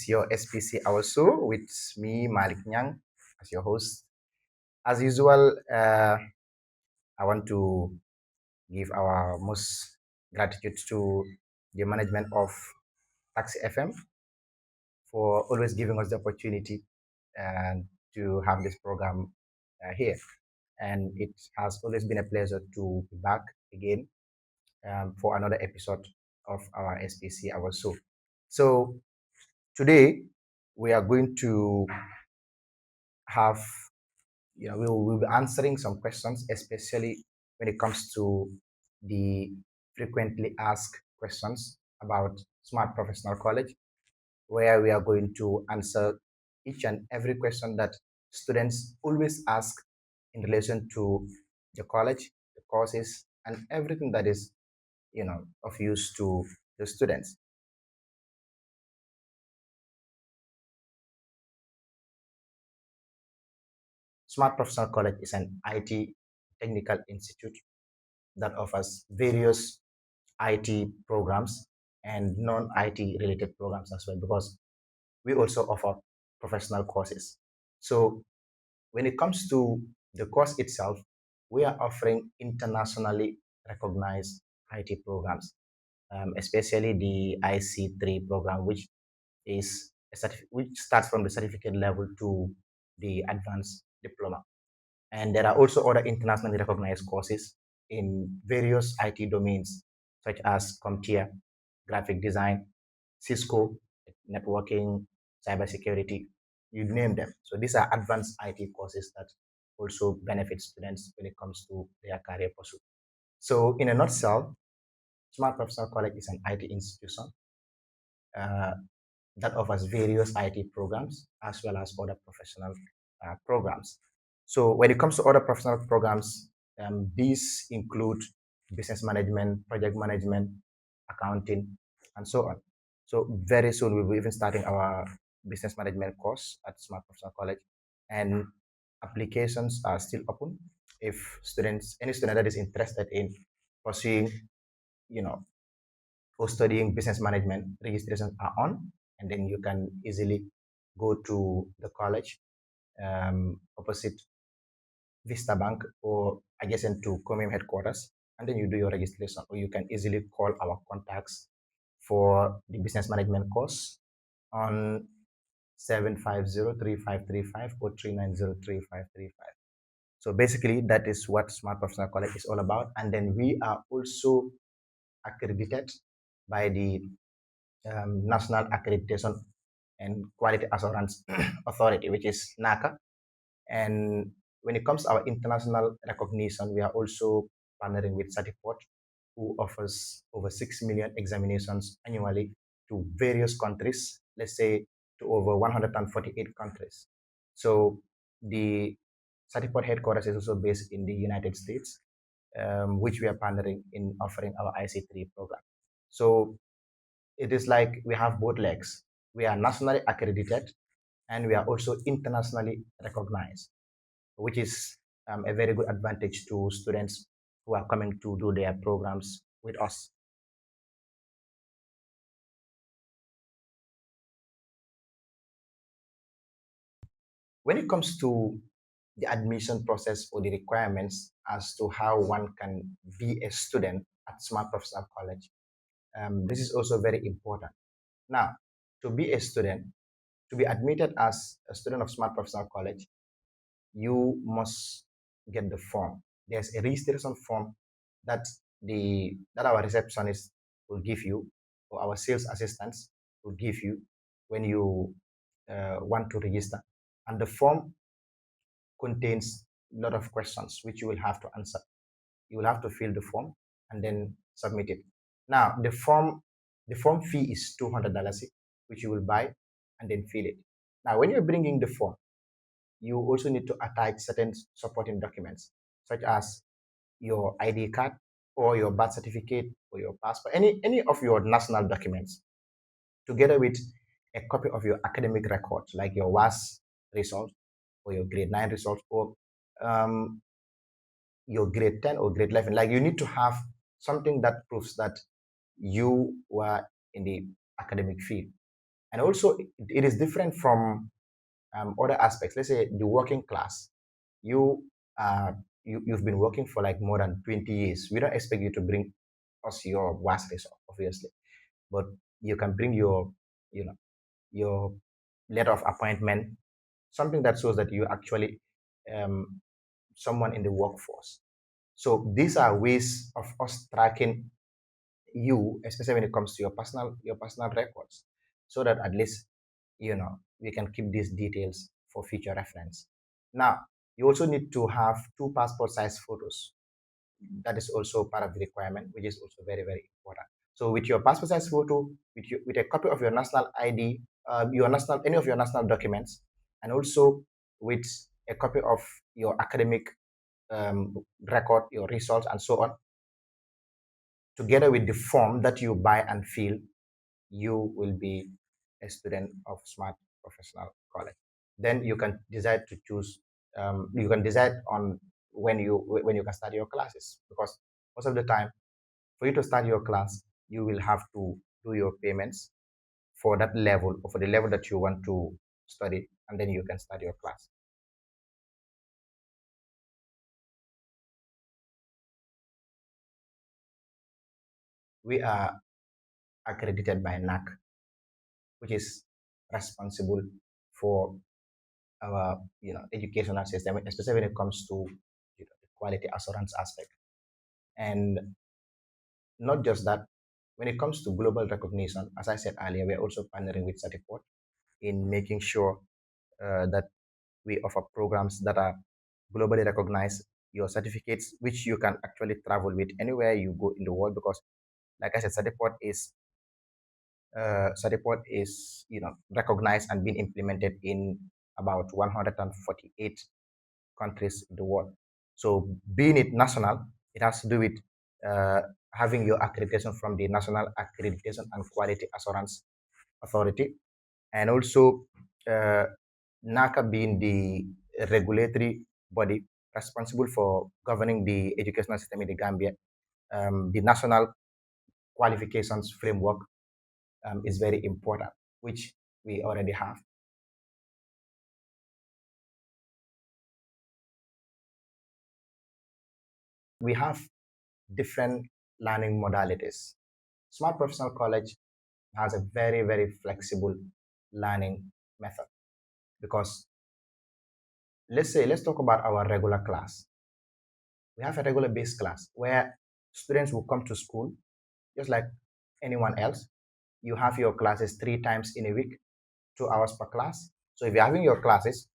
is your SPC also with me, Malik Nyang, as your host. As usual, I want to give our most gratitude to the management of Taxi FM for always giving us the opportunity and to have this program here. And it has always been a pleasure to be back again for another episode of our SPC, our show. So today we are going to have, we'll be answering some questions, especially when it comes to the frequently asked questions about Smart Professional College, where we are going to answer each and every question that students always ask in relation to the college, the courses, and everything that is, of use to the students. Smart Professional College is an IT technical institute that offers various IT programs and non-IT related programs as well, because we also offer professional courses. So when it comes to the course itself, we are offering internationally recognized IT programs, especially the IC3 program, which is which starts from the certificate level to the advanced diploma. And there are also other internationally recognized courses in various IT domains, such as CompTIA, graphic design, Cisco, networking, cybersecurity, you name them. So these are advanced IT courses that also benefit students when it comes to their career pursuit. So in a nutshell, Smart Professional College is an IT institution uh, that offers various IT programs as well as other professional programs. So when it comes to other professional programs, these include business management, project management, accounting, and so on. So very soon we'll be even starting our business management course at Smart Professional College, and applications are still open. If any student that is interested in pursuing, you know, for studying business management, registrations are on, and then you can easily go to the college opposite Vista Bank or adjacent to Comim headquarters, and then you do your registration, or you can easily call our contacts for the business management course on 750-3535 or 390-3535. So basically, that is what Smart Professional College is all about. And then we are also accredited by the National Accreditation and Quality Assurance Authority, which is NACA. And when it comes to our international recognition, we are also partnering with Certiport, who offers over 6 million examinations annually to various countries, let's say to over 148 countries. So the Certiport headquarters is also based in the United States, which we are partnering in offering our IC3 program. So it is like we have both legs. We are nationally accredited and we are also internationally recognized, which is a very good advantage to students who are coming to do their programs with us. When it comes to the admission process or the requirements as to how one can be a student at Smart Professional College, this is also very important. Now, to be a student, to be admitted as a student of Smart Professional College, you must get the form. There's a registration form that our receptionist will give you, or our sales assistants will give you when you want to register. And the form contains a lot of questions which you will have to answer. You will have to fill the form and then submit it. Now, the form fee is $200, which you will buy and then fill it. Now, when you're bringing the form, you also need to attach certain supporting documents, such as your ID card or your birth certificate or your passport, any of your national documents, together with a copy of your academic records, like your WAS results or your grade 9 results or um, your grade 10 or grade 11. Like you need to have something that proves that you were in the academic field. And also, it is different from other aspects. Let's say the working class. You you've been working for like more than 20 years. We don't expect you to bring us your vast result, obviously, but you can bring your, you know, your letter of appointment, something that shows that you actually um, someone in the workforce. So these are ways of us tracking you, especially when it comes to your personal records, so that at least we can keep these details for future reference. Now, you also need to have two passport size photos. That is also part of the requirement, which is also very, very important. So with your passport size photo, with a copy of your national ID, any of your national documents, and also with a copy of your academic record, your results, and so on, together with the form that you buy and fill, you will be a student of Smart Professional College. Then you can decide to choose. You can decide on when you can start your classes, because most of the time, for you to start your class, you will have to do your payments for that level or for the level that you want to study, and then you can start your class. We are accredited by NAC, which is responsible for our educational system, especially when it comes to the quality assurance aspect. And not just that, when it comes to global recognition, as I said earlier, we're also partnering with Certiport in making sure that we offer programs that are globally recognized, your certificates, which you can actually travel with anywhere you go in the world. Because, like I said, Certiport is recognized and being implemented in about 148 countries in the world. So being it national, it has to do with uh, having your accreditation from the National Accreditation and Quality Assurance Authority, and also uh, NACA being the regulatory body responsible for governing the educational system in the Gambia. The national qualifications framework is very important, which we already have. We have different learning modalities. Smart Professional College has a very, very flexible learning method, because let's talk about our regular class. We have a regular based class where students will come to school just like anyone else. You have your classes 3 times in a week, 2 hours per class. So if you're having your classes,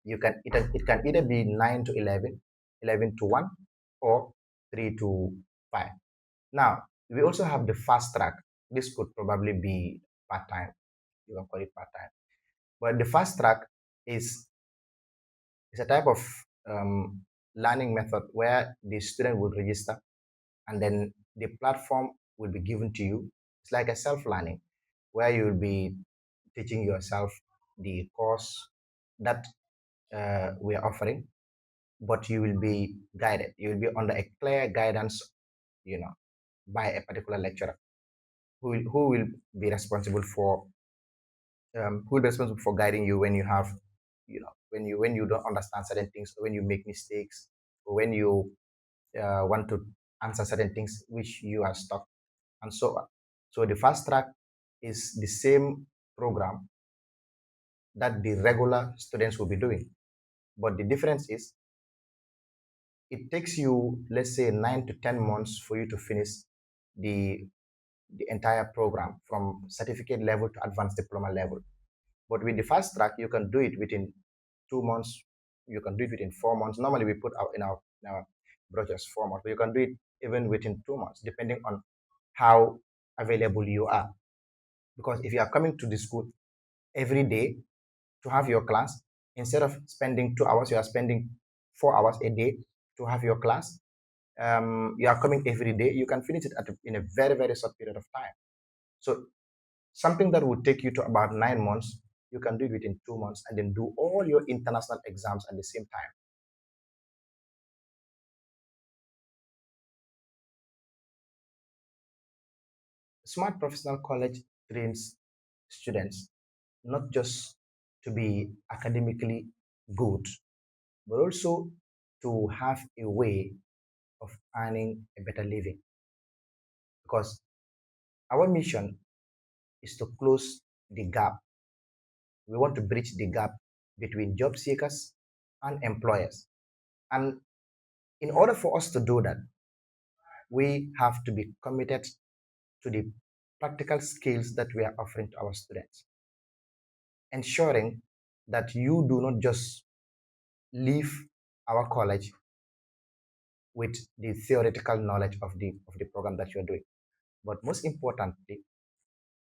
it can either be 9 to 11, 11 to 1, or 3 to 5. Now, we also have the fast track. This could probably be part time. You can call it part time. But the fast track is is a type of learning method where the student will register, and then the platform will be given to you. It's like a self-learning where you will be teaching yourself the course that we are offering, but you will be guided. You will be under a clear guidance, you know, by a particular lecturer who will be responsible for guiding you when you have, when you don't understand certain things, or when you make mistakes, or when you want to answer certain things which you are stuck, and so on. So the fast track is the same program that the regular students will be doing, but the difference is it takes you, let's say, 9 to 10 months for you to finish the the entire program from certificate level to advanced diploma level. But with the fast track, you can do it within 2 months. You can do it within 4 months. Normally, we put out in our brochures 4 months, but you can do it even within 2 months, depending on how available you are. Because if you are coming to the school every day to have your class, instead of spending 2 hours, you are spending 4 hours a day to have your class. You are coming every day. You can finish it in a very, very short period of time. So something that would take you to about 9 months, you can do it within 2 months, and then do all your international exams at the same time. Smart Professional College trains students not just to be academically good, but also to have a way of earning a better living. Because our mission is to close the gap. We want to bridge the gap between job seekers and employers. And in order for us to do that, we have to be committed to the practical skills that we are offering to our students, ensuring that you do not just leave our college with the theoretical knowledge of the program that you're doing, but most importantly,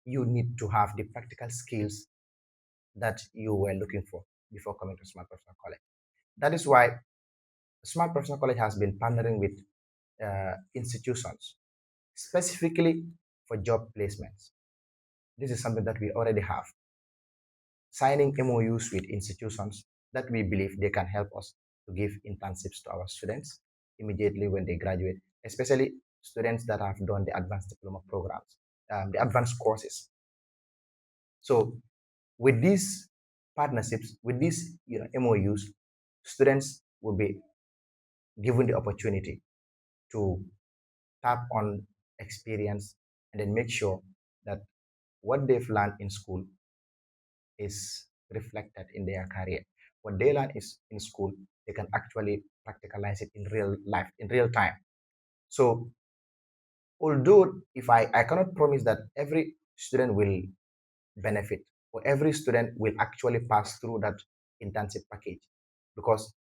you need to have the practical skills that you were looking for before coming to Smart Professional College. That is why Smart Professional College has been partnering with institutions specifically for job placements. This is something that we already have, signing MOUs with institutions that we believe they can help us to give internships to our students immediately when they graduate, especially students that have done the advanced diploma programs, the advanced courses. So with these partnerships, with these MOUs, students will be given the opportunity to tap on experience and then make sure that what they've learned in school is reflected in their career. What they learn is in school, they can actually practicalize it in real life, in real time. So although if I cannot promise that every student will benefit or every student will actually pass through that internship package, because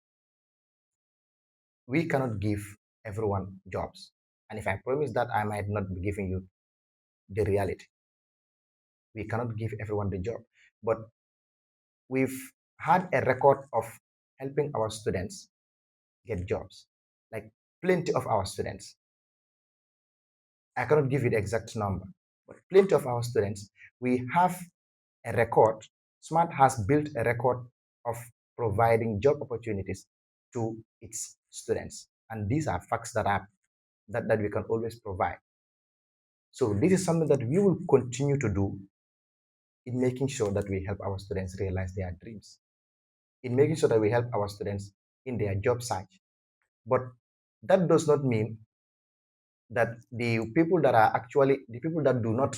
we cannot give everyone jobs. And if I promise that, I might not be giving you the reality. We cannot give everyone the job. But we've had a record of helping our students get jobs, like plenty of our students. I cannot give you the exact number, but plenty of our students, we have a record. Smart has built a record of providing job opportunities to its students. And these are facts that we can always provide. So this is something that we will continue to do in making sure that we help our students realize their dreams, in making sure that we help our students in their job search. But that does not mean that the people that do not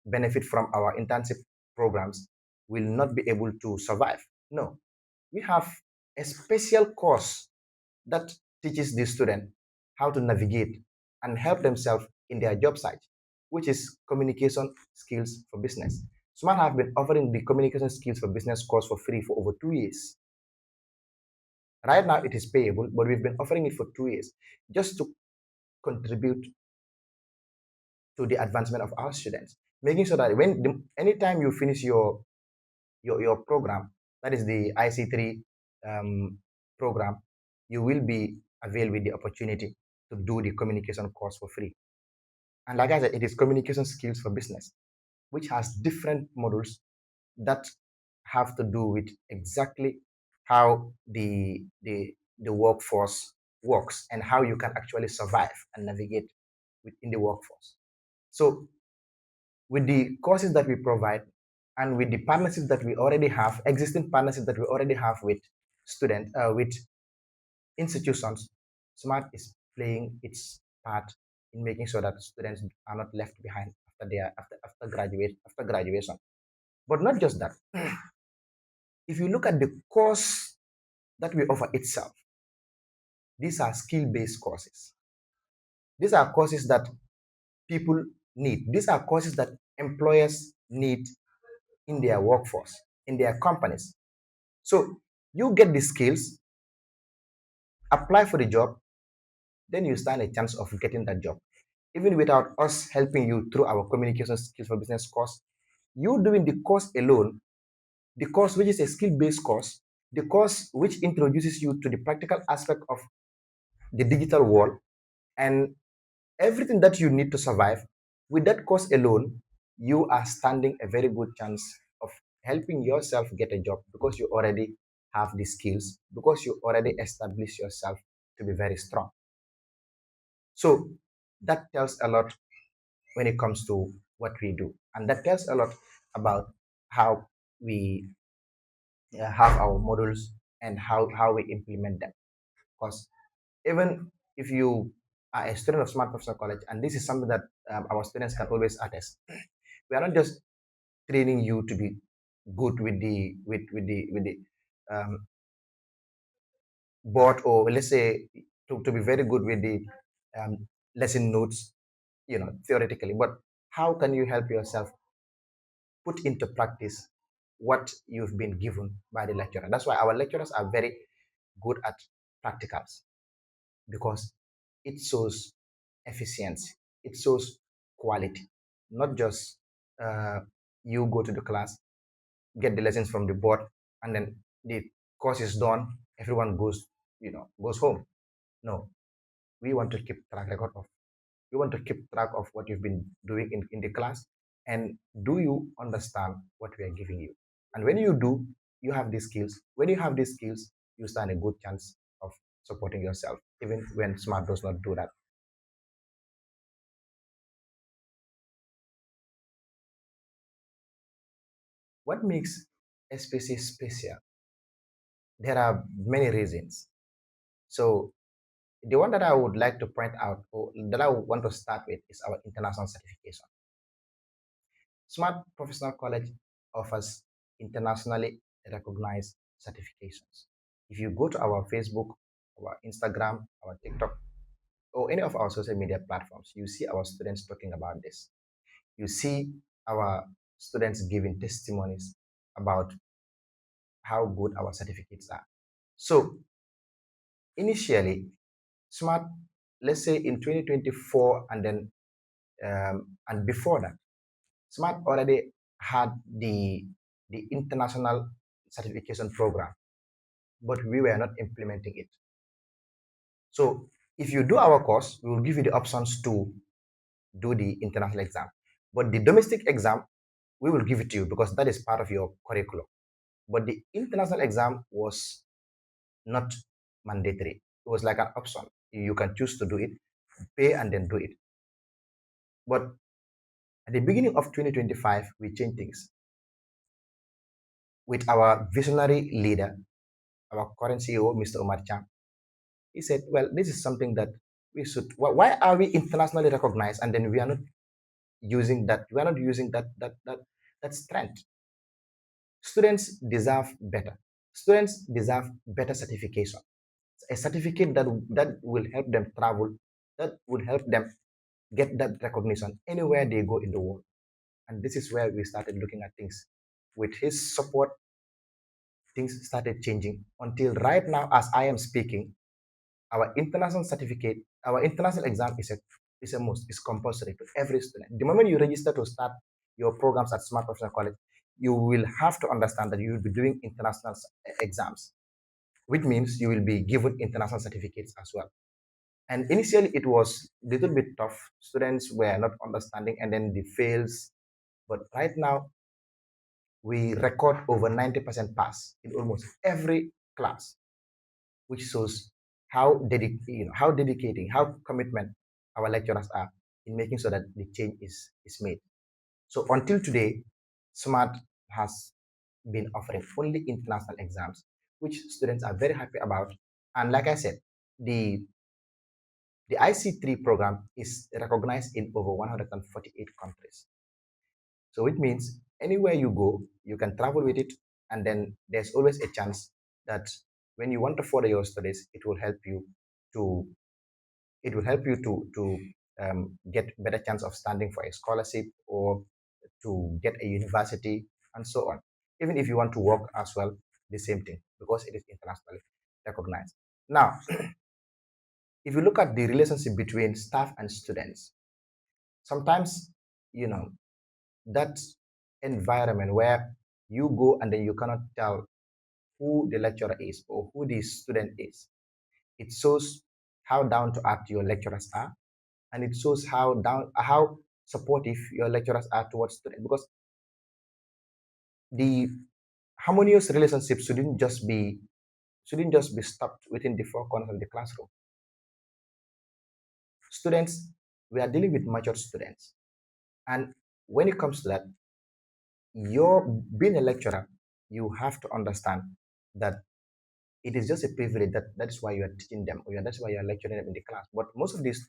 benefit from our internship programs will not be able to survive. No, we have a special course that teaches the student how to navigate and help themselves in their job site, which is communication skills for business. Smart have been offering the communication skills for business course for free for over 2 years. Right now, it is payable, but we've been offering it for 2 years just to contribute to the advancement of our students, making sure that anytime you finish your program, that is the IC3 program, you will be availed with the opportunity to do the communication course for free. And like I said, it is communication skills for business, which has different modules that have to do with exactly how the workforce works and how you can actually survive and navigate within the workforce. So with the courses that we provide and with the partnerships that we already have, existing partnerships that we already have with students, with institutions, Smart is playing its part in making sure that students are not left behind after graduation. But not just that. If you look at the course that we offer itself, these are skill-based courses. These are courses that people need. These are courses that employers need in their workforce, in their companies. So you get the skills, apply for the job, then you stand a chance of getting that job. Even without us helping you through our communication skills for business course, you doing the course alone, the course which is a skill-based course, the course which introduces you to the practical aspect of the digital world and everything that you need to survive, with that course alone, you are standing a very good chance of helping yourself get a job because you already have the skills, because you already establish yourself to be very strong. So that tells a lot when it comes to what we do. And that tells a lot about how we have our modules and how we implement them. Because even if you are a student of Smart Professional College, and this is something that our students can always attest, we are not just training you to be good with the um, board, or let's say to be very good with the um, lesson notes, theoretically, but how can you help yourself put into practice what you've been given by the lecturer? That's why our lecturers are very good at practicals, because it shows efficiency, it shows quality, not just uh, you go to the class, get the lessons from the board, and then the course is done, everyone goes home. No, we want to keep track record of we want to keep track of what you've been doing in the class, and do you understand what we are giving you? And when you do, you have these skills. When you have these skills, you stand a good chance of supporting yourself, even when Smart does not do that. What makes SPC special? There are many reasons. So the one that I would like to point out, or that I want to start with, is our international certification. Smart Professional College offers internationally recognized certifications. If you go to our Facebook, our Instagram, our TikTok, or any of our social media platforms, you see our students talking about this. You see our students giving testimonies about how good our certificates are. So initially, Smart, let's say in 2024, and before that, Smart already had the international certification program, but we were not implementing it. So if you do our course, we will give you the options to do the international exam. But the domestic exam, we will give it to you because that is part of your curriculum. But the international exam was not mandatory. It was like an option. You can choose to do it, pay and then do it. But at the beginning of 2025, we changed things with our visionary leader, our current CEO, Mr. Omar Cham. He said, well, this is something that we should, why are we internationally recognized and then we are not using that, that strength? Students deserve better. Students deserve better certification. A certificate that will help them travel, that will help them get that recognition anywhere they go in the world. And this is where we started looking at things. With his support, things started changing until right now, as I am speaking, our international certificate, our international exam is a must, is compulsory to every student. The moment you register to start your programs at Smart Professional College, you will have to understand that you will be doing international exams, which means you will be given international certificates as well. And initially, it was a little bit tough. Students were not understanding, and then they fails. But right now, we record over 90% pass in almost every class, which shows how dedicating, how commitment our lecturers are in making sure that the change is made. So until today, Smart has been offering only international exams, which students are very happy about. And like I said, the the IC3 program is recognized in over 148 countries. So it means anywhere you go, you can travel with it, and then there's always a chance that when you want to further your studies, to it will help you to get better chance of standing for a scholarship or to get a university and so on. Even if you want to work as well, the same thing because it is internationally recognized. Now, if you look at the relationship between staff and students, sometimes you know that environment where you go and then you cannot tell who the lecturer is or who the student is. It shows how down to earth your lecturers are, and it shows how supportive your lecturers are towards students. Because the harmonious relationship shouldn't just be stopped within the four corners of the classroom. Students, we are dealing with mature students, and when it comes to that, you're being a lecturer, you have to understand that it is just a privilege that is why you are teaching them, or that's why you are lecturing them in the class. But most of these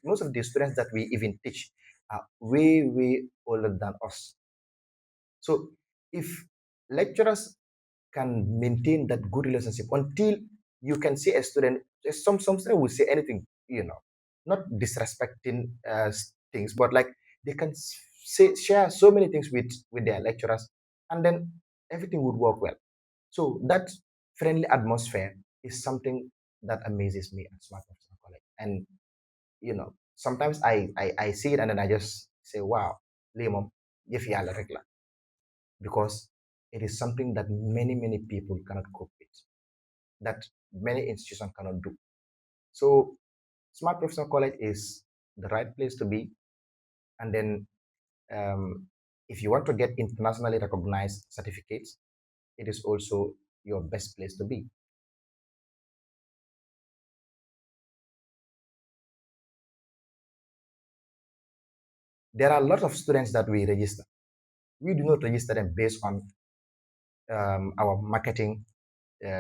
students that we even teach are way older than us. So if lecturers can maintain that good relationship until you can see a student, some student will say anything, not disrespecting things, but like they can say share so many things with their lecturers, and then everything would work well. So that friendly atmosphere is something that amazes me at Smart Professional College. And sometimes I see it and then I just say, wow, Limom, if you are regular, because it is something that many people cannot cope with, that many institutions cannot do. So Smart Professional College is the right place to be. And then if you want to get internationally recognized certificates, it is also your best place to be. There are a lot of students that we register. We do not register them based on our marketing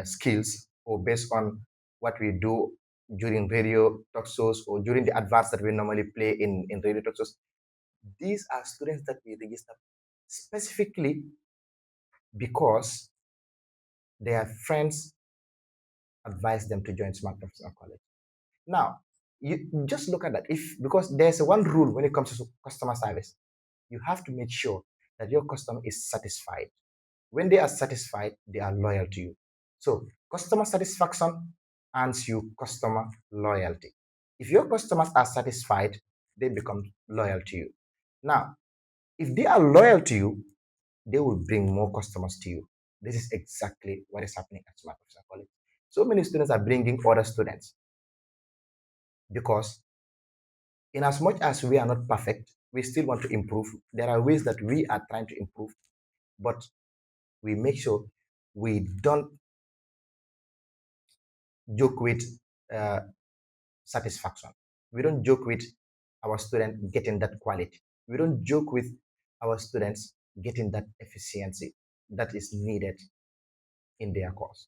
skills, or based on what we do during radio talk shows or during the adverts that we normally play in radio talk shows. These are students that we register specifically because their friends advise them to join Smart Professional College. Now, you just look at that. If because there's one rule when it comes to customer service, you have to make sure that your customer is satisfied. When they are satisfied, they are loyal to you. So customer satisfaction earns you customer loyalty. If your customers are satisfied, they become loyal to you. Now, if they are loyal to you, they will bring more customers to you. This is exactly what is happening at Smart Professional College. So many students are bringing other students because, in as much as we are not perfect, we still want to improve. There are ways that we are trying to improve, but we make sure we don't joke with uh, satisfaction. We don't joke with our student getting that quality. We don't joke with our students getting that efficiency that is needed in their course.